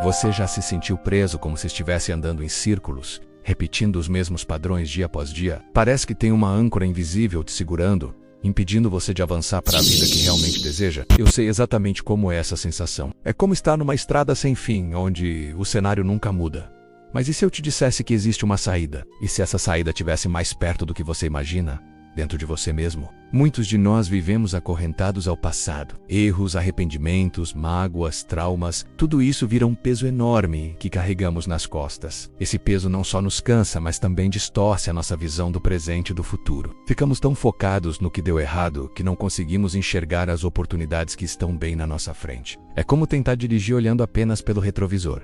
Você já se sentiu preso como se estivesse andando em círculos, repetindo os mesmos padrões dia após dia? Parece que tem uma âncora invisível te segurando, impedindo você de avançar para a vida que realmente deseja? Eu sei exatamente como é essa sensação. É como estar numa estrada sem fim, onde o cenário nunca muda. Mas e se eu te dissesse que existe uma saída? E se essa saída estivesse mais perto do que você imagina? Dentro de você mesmo? Muitos de nós vivemos acorrentados ao passado. Erros, arrependimentos, mágoas, traumas, tudo isso vira um peso enorme que carregamos nas costas. Esse peso não só nos cansa, mas também distorce a nossa visão do presente e do futuro. Ficamos tão focados no que deu errado que não conseguimos enxergar as oportunidades que estão bem na nossa frente. É como tentar dirigir olhando apenas pelo retrovisor.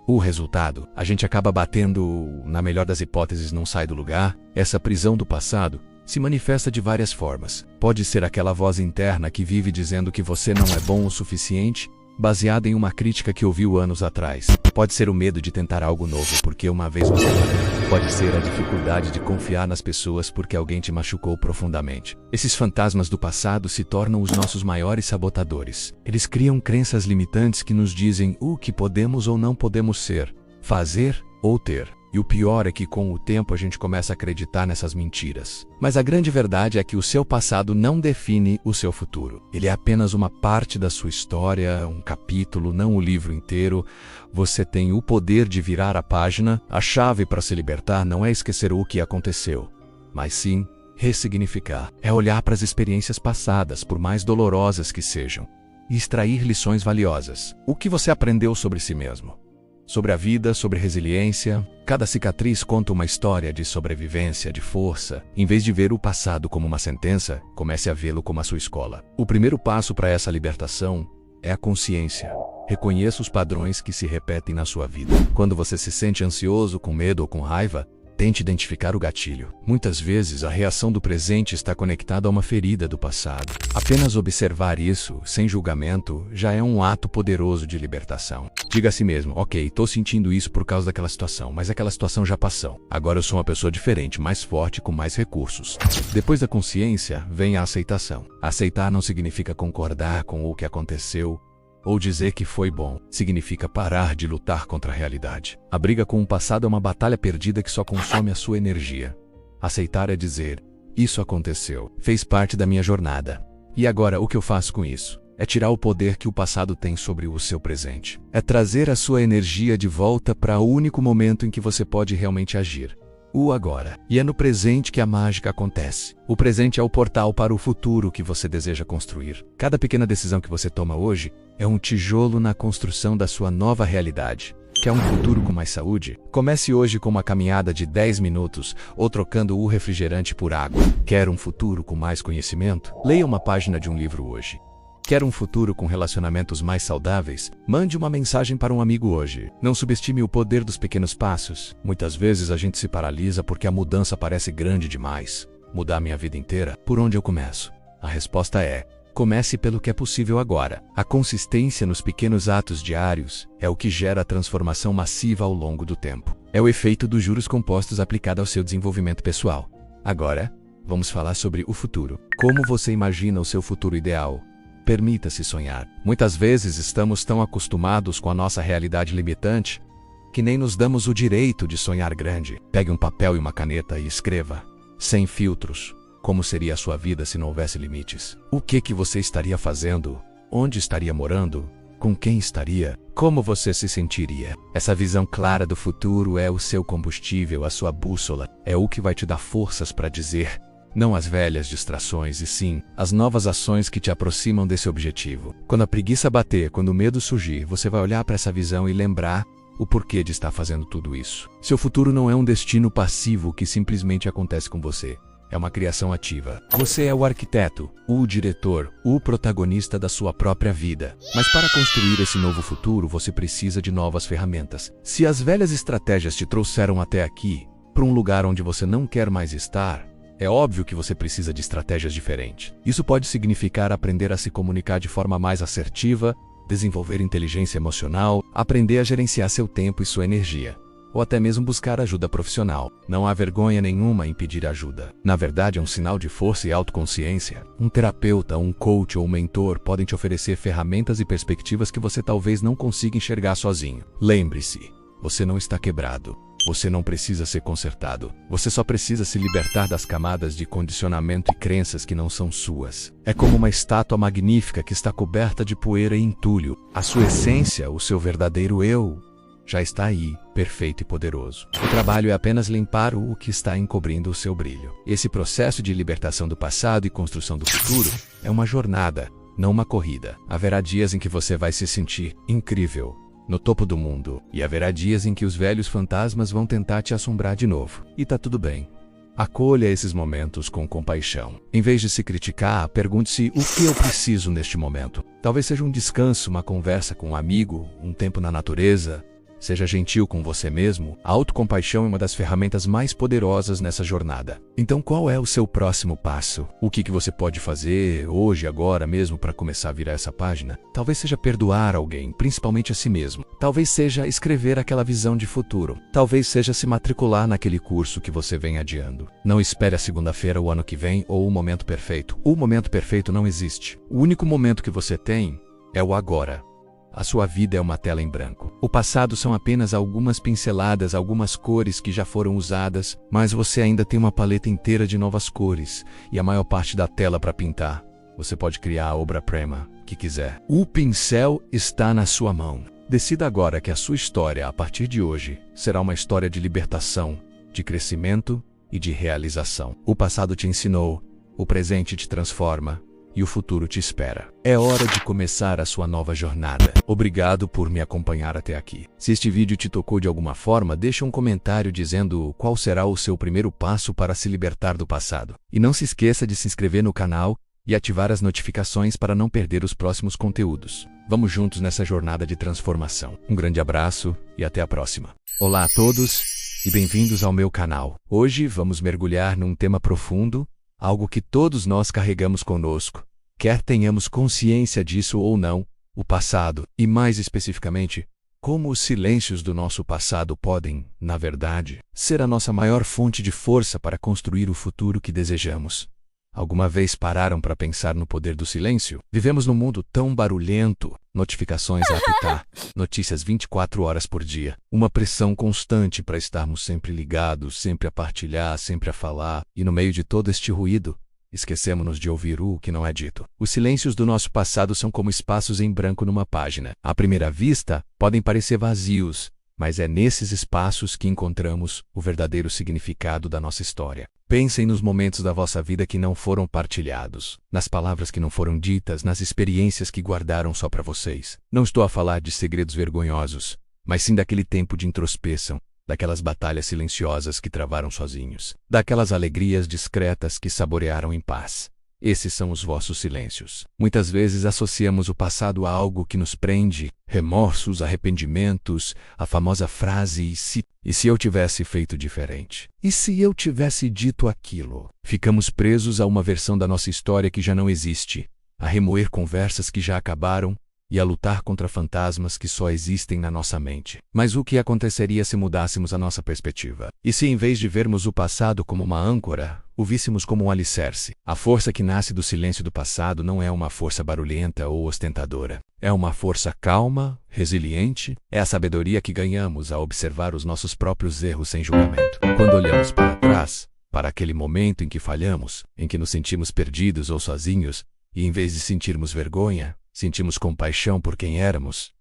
O resultado, a gente acaba batendo, na melhor das hipóteses, não sai do lugar. Essa prisão do passado se manifesta de várias formas. Pode ser aquela voz interna que vive dizendo que você não é bom o suficiente, baseada em uma crítica que ouviu anos atrás. Pode ser o medo de tentar algo novo porque uma vez você falhou. Pode ser a dificuldade de confiar nas pessoas porque alguém te machucou profundamente. Esses fantasmas do passado se tornam os nossos maiores sabotadores. Eles criam crenças limitantes que nos dizem o que podemos ou não podemos ser, fazer ou ter. E o pior é que com o tempo a gente começa a acreditar nessas mentiras. Mas a grande verdade é que o seu passado não define o seu futuro. Ele é apenas uma parte da sua história, um capítulo, não o livro inteiro. Você tem o poder de virar a página. A chave para se libertar não é esquecer o que aconteceu, mas sim ressignificar. É olhar para as experiências passadas, por mais dolorosas que sejam, e extrair lições valiosas. O que você aprendeu sobre si mesmo? Sobre a vida, sobre resiliência. Cada cicatriz conta uma história de sobrevivência, de força. Em vez de ver o passado como uma sentença, comece a vê-lo como a sua escola. O primeiro passo para essa libertação é a consciência. Reconheça os padrões que se repetem na sua vida. Quando você se sente ansioso, com medo ou com raiva, tente identificar o gatilho. Muitas vezes, a reação do presente está conectada a uma ferida do passado. Apenas observar isso, sem julgamento, já é um ato poderoso de libertação. Diga a si mesmo, ok, estou sentindo isso por causa daquela situação, mas aquela situação já passou. Agora eu sou uma pessoa diferente, mais forte, com mais recursos. Depois da consciência, vem a aceitação. Aceitar não significa concordar com o que aconteceu, ou dizer que foi bom. Significa parar de lutar contra a realidade. A briga com o passado é uma batalha perdida que só consome a sua energia. Aceitar é dizer, isso aconteceu, fez parte da minha jornada. E agora, o que eu faço com isso? É tirar o poder que o passado tem sobre o seu presente. É trazer a sua energia de volta para o único momento em que você pode realmente agir. O agora. E é no presente que a mágica acontece. O presente é o portal para o futuro que você deseja construir. Cada pequena decisão que você toma hoje é um tijolo na construção da sua nova realidade. Quer um futuro com mais saúde? Comece hoje com uma caminhada de 10 minutos ou trocando o refrigerante por água. Quer um futuro com mais conhecimento? Leia uma página de um livro hoje. Quer um futuro com relacionamentos mais saudáveis? Mande uma mensagem para um amigo hoje. Não subestime o poder dos pequenos passos. Muitas vezes a gente se paralisa porque a mudança parece grande demais. Mudar minha vida inteira? Por onde eu começo? A resposta é: comece pelo que é possível agora. A consistência nos pequenos atos diários é o que gera a transformação massiva ao longo do tempo. É o efeito dos juros compostos aplicado ao seu desenvolvimento pessoal. Agora, vamos falar sobre o futuro. Como você imagina o seu futuro ideal? Permita-se sonhar. Muitas vezes estamos tão acostumados com a nossa realidade limitante que nem nos damos o direito de sonhar grande. Pegue um papel e uma caneta e escreva, sem filtros, como seria a sua vida se não houvesse limites. O que você estaria fazendo? Onde estaria morando? Com quem estaria? Como você se sentiria? Essa visão clara do futuro é o seu combustível, a sua bússola. É o que vai te dar forças para dizer não às velhas distrações e sim às novas ações que te aproximam desse objetivo. Quando a preguiça bater, quando o medo surgir, você vai olhar para essa visão e lembrar o porquê de estar fazendo tudo isso. Seu futuro não é um destino passivo que simplesmente acontece com você. É uma criação ativa. Você é o arquiteto, o diretor, o protagonista da sua própria vida. Mas para construir esse novo futuro, você precisa de novas ferramentas. Se as velhas estratégias te trouxeram até aqui, para um lugar onde você não quer mais estar, é óbvio que você precisa de estratégias diferentes. Isso pode significar aprender a se comunicar de forma mais assertiva, desenvolver inteligência emocional, aprender a gerenciar seu tempo e sua energia. ou até mesmo buscar ajuda profissional. Não há vergonha nenhuma em pedir ajuda. Na verdade, é um sinal de força e autoconsciência. Um terapeuta, um coach ou um mentor podem te oferecer ferramentas e perspectivas que você talvez não consiga enxergar sozinho. Lembre-se, você não está quebrado. Você não precisa ser consertado. Você só precisa se libertar das camadas de condicionamento e crenças que não são suas. É como uma estátua magnífica que está coberta de poeira e entulho. A sua essência, o seu verdadeiro eu, já está aí, perfeito e poderoso. O trabalho é apenas limpar o que está encobrindo o seu brilho. Esse processo de libertação do passado e construção do futuro é uma jornada, não uma corrida. Haverá dias em que você vai se sentir incrível, no topo do mundo, e haverá dias em que os velhos fantasmas vão tentar te assombrar de novo. E tá tudo bem. Acolha esses momentos com compaixão. Em vez de se criticar, pergunte-se o que eu preciso neste momento. Talvez seja um descanso, uma conversa com um amigo, um tempo na natureza. Seja gentil com você mesmo. A autocompaixão é uma das ferramentas mais poderosas nessa jornada. Então, qual é o seu próximo passo? O que você pode fazer hoje, agora mesmo, para começar a virar essa página? Talvez seja perdoar alguém, principalmente a si mesmo. Talvez seja escrever aquela visão de futuro. Talvez seja se matricular naquele curso que você vem adiando. Não espere a segunda-feira, o ano que vem, ou o momento perfeito. O momento perfeito não existe. O único momento que você tem é o agora. A sua vida é uma tela em branco. O passado são apenas algumas pinceladas, algumas cores que já foram usadas, mas você ainda tem uma paleta inteira de novas cores e a maior parte da tela para pintar. Você pode criar a obra-prima que quiser. O pincel está na sua mão. Decida agora que a sua história, a partir de hoje, será uma história de libertação, de crescimento e de realização. O passado te ensinou, o presente te transforma, e o futuro te espera. É hora de começar a sua nova jornada. Obrigado por me acompanhar até aqui. Se este vídeo te tocou de alguma forma, deixa um comentário dizendo qual será o seu primeiro passo para se libertar do passado. E não se esqueça de se inscrever no canal e ativar as notificações para não perder os próximos conteúdos. Vamos juntos nessa jornada de transformação. Um grande abraço e até a próxima. Olá a todos e bem-vindos ao meu canal. Hoje vamos mergulhar num tema profundo, algo que todos nós carregamos conosco, quer tenhamos consciência disso ou não, o passado, e mais especificamente, como os silêncios do nosso passado podem, na verdade, ser a nossa maior fonte de força para construir o futuro que desejamos. Alguma vez pararam para pensar no poder do silêncio? Vivemos num mundo tão barulhento, notificações a apitar, notícias 24 horas por dia, uma pressão constante para estarmos sempre ligados, sempre a partilhar, sempre a falar, e no meio de todo este ruído, esquecemos-nos de ouvir o que não é dito. Os silêncios do nosso passado são como espaços em branco numa página. À primeira vista, podem parecer vazios, mas é nesses espaços que encontramos o verdadeiro significado da nossa história. Pensem nos momentos da vossa vida que não foram partilhados, nas palavras que não foram ditas, nas experiências que guardaram só para vocês. Não estou a falar de segredos vergonhosos, mas sim daquele tempo de introspeção, daquelas batalhas silenciosas que travaram sozinhos, daquelas alegrias discretas que saborearam em paz. Esses são os vossos silêncios. Muitas vezes associamos o passado a algo que nos prende, remorsos, arrependimentos, a famosa frase e se eu tivesse feito diferente? E se eu tivesse dito aquilo? Ficamos presos a uma versão da nossa história que já não existe, a remoer conversas que já acabaram e a lutar contra fantasmas que só existem na nossa mente. Mas o que aconteceria se mudássemos a nossa perspectiva? E se em vez de vermos o passado como uma âncora, o víssemos como um alicerce? A força que nasce do silêncio do passado não é uma força barulhenta ou ostentadora. É uma força calma, resiliente. É a sabedoria que ganhamos ao observar os nossos próprios erros sem julgamento. Quando olhamos para trás, para aquele momento em que falhamos, em que nos sentimos perdidos ou sozinhos, e em vez de sentirmos vergonha, sentimos compaixão por quem éramos,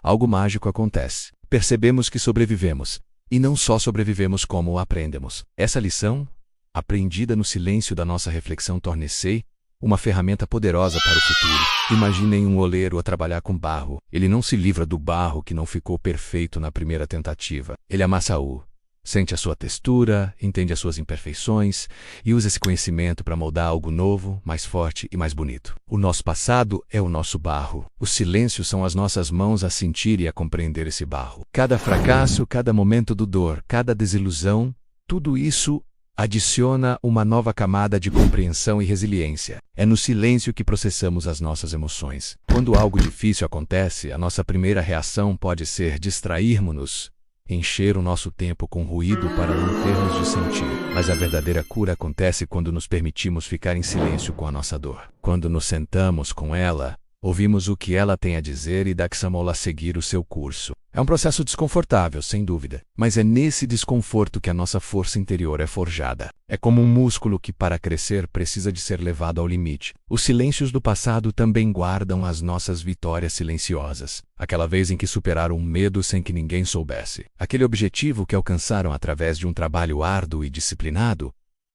algo mágico acontece. Percebemos que sobrevivemos, e não só sobrevivemos como aprendemos. Essa lição, aprendida no silêncio da nossa reflexão, torna-se uma ferramenta poderosa para o futuro. Imaginem um oleiro a trabalhar com barro. Ele não se livra do barro que não ficou perfeito na primeira tentativa. Ele amassa-o, sente a sua textura, entende as suas imperfeições e usa esse conhecimento para moldar algo novo, mais forte e mais bonito. O nosso passado é o nosso barro. Os silêncios são as nossas mãos a sentir e a compreender esse barro. Cada fracasso, cada momento de dor, cada desilusão, tudo isso adiciona uma nova camada de compreensão e resiliência. É no silêncio que processamos as nossas emoções. Quando algo difícil acontece, a nossa primeira reação pode ser distrairmos-nos encher o nosso tempo com ruído para não termos de sentir. Mas a verdadeira cura acontece quando nos permitimos ficar em silêncio com a nossa dor. Quando nos sentamos com ela, ouvimos o que ela tem a dizer e deixamos-la seguir o seu curso. É um processo desconfortável, sem dúvida, mas é nesse desconforto que a nossa força interior é forjada. É como um músculo que, para crescer, precisa de ser levado ao limite. Os silêncios do passado também guardam as nossas vitórias silenciosas. Aquela vez em que superaram um medo sem que ninguém soubesse. Aquele objetivo que alcançaram através de um trabalho árduo e disciplinado,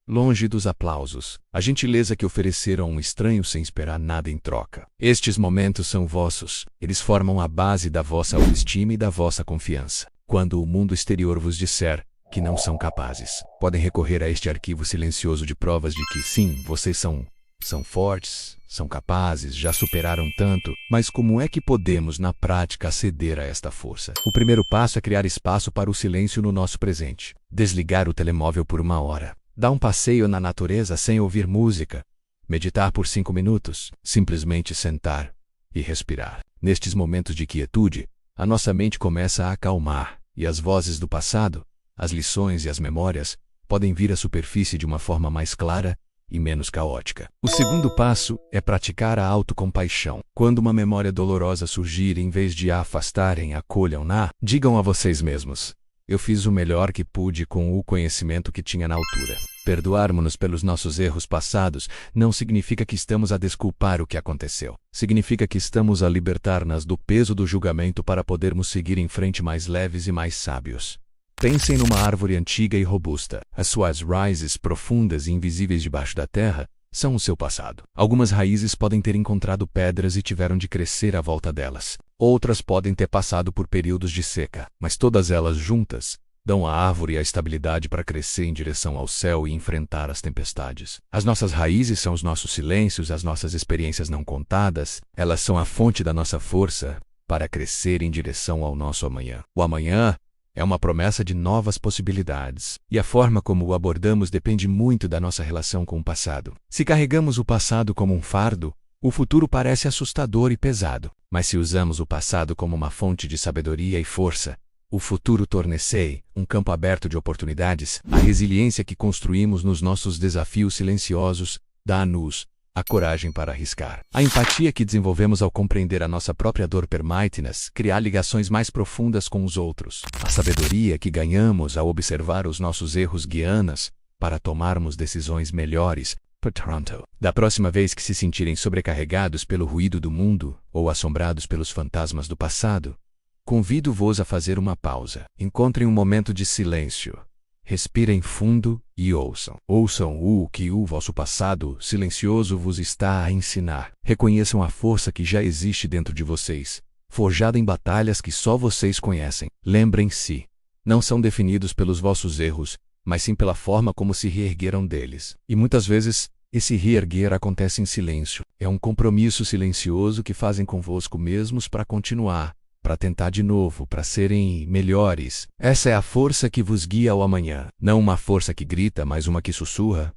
longe dos aplausos, a gentileza que ofereceram a um estranho sem esperar nada em troca. Estes momentos são vossos, eles formam a base da vossa autoestima e da vossa confiança. Quando o mundo exterior vos disser que não são capazes, podem recorrer a este arquivo silencioso de provas de que, sim, vocês são fortes, são capazes, já superaram tanto, mas como é que podemos, na prática, aceder a esta força? O primeiro passo é criar espaço para o silêncio no nosso presente. Desligar o telemóvel por 1 hora. Dar um passeio na natureza sem ouvir música. Meditar por 5 minutos. Simplesmente sentar e respirar. Nestes momentos de quietude, a nossa mente começa a acalmar, e as vozes do passado, as lições e as memórias, podem vir à superfície de uma forma mais clara e menos caótica. O segundo passo é praticar a autocompaixão. Quando uma memória dolorosa surgir, em vez de a afastarem, acolham-na, digam a vocês mesmos: eu fiz o melhor que pude com o conhecimento que tinha na altura. Perdoarmos-nos pelos nossos erros passados não significa que estamos a desculpar o que aconteceu. Significa que estamos a libertar-nos do peso do julgamento para podermos seguir em frente mais leves e mais sábios. Pensem numa árvore antiga e robusta. As suas raízes profundas e invisíveis debaixo da terra são o seu passado. Algumas raízes podem ter encontrado pedras e tiveram de crescer à volta delas. Outras podem ter passado por períodos de seca, mas todas elas juntas dão à árvore a estabilidade para crescer em direção ao céu e enfrentar as tempestades. As nossas raízes são os nossos silêncios, as nossas experiências não contadas. Elas são a fonte da nossa força para crescer em direção ao nosso amanhã. O amanhã é uma promessa de novas possibilidades, e a forma como o abordamos depende muito da nossa relação com o passado. Se carregamos o passado como um fardo, o futuro parece assustador e pesado. Mas se usamos o passado como uma fonte de sabedoria e força, o futuro torna-se um campo aberto de oportunidades. A resiliência que construímos nos nossos desafios silenciosos dá-nos a coragem para arriscar. A empatia que desenvolvemos ao compreender a nossa própria dor permite-nos criar ligações mais profundas com os outros. A sabedoria que ganhamos ao observar os nossos erros guia-nos para tomarmos decisões melhores. Toronto. Da próxima vez que se sentirem sobrecarregados pelo ruído do mundo ou assombrados pelos fantasmas do passado, convido-vos a fazer uma pausa. Encontrem um momento de silêncio. Respirem fundo e ouçam. Ouçam o que o vosso passado silencioso vos está a ensinar. Reconheçam a força que já existe dentro de vocês, forjada em batalhas que só vocês conhecem. Lembrem-se, não são definidos pelos vossos erros, mas sim pela forma como se reergueram deles. E muitas vezes, esse reerguer acontece em silêncio. É um compromisso silencioso que fazem convosco mesmos para continuar, para tentar de novo, para serem melhores. Essa é a força que vos guia ao amanhã. Não uma força que grita, mas uma que sussurra.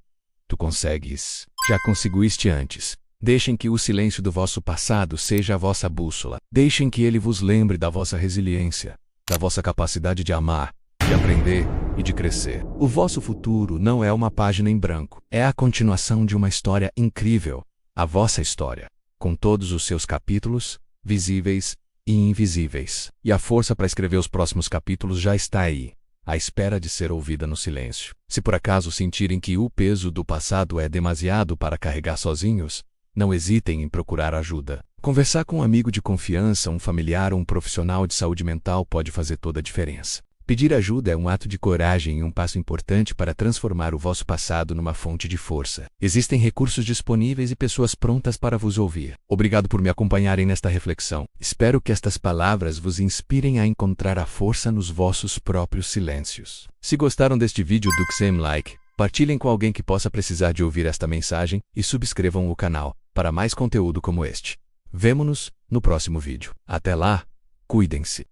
Tu consegues. Já conseguiste antes. Deixem que o silêncio do vosso passado seja a vossa bússola. Deixem que ele vos lembre da vossa resiliência, da vossa capacidade de amar, de aprender e de crescer. O vosso futuro não é uma página em branco. É a continuação de uma história incrível. A vossa história, com todos os seus capítulos, visíveis e invisíveis. E a força para escrever os próximos capítulos já está aí, à espera de ser ouvida no silêncio. Se por acaso sentirem que o peso do passado é demasiado para carregar sozinhos, não hesitem em procurar ajuda. Conversar com um amigo de confiança, um familiar ou um profissional de saúde mental pode fazer toda a diferença. Pedir ajuda é um ato de coragem e um passo importante para transformar o vosso passado numa fonte de força. Existem recursos disponíveis e pessoas prontas para vos ouvir. Obrigado por me acompanharem nesta reflexão. Espero que estas palavras vos inspirem a encontrar a força nos vossos próprios silêncios. Se gostaram deste vídeo, deixem like, partilhem com alguém que possa precisar de ouvir esta mensagem e subscrevam o canal para mais conteúdo como este. Vemo-nos no próximo vídeo. Até lá, cuidem-se.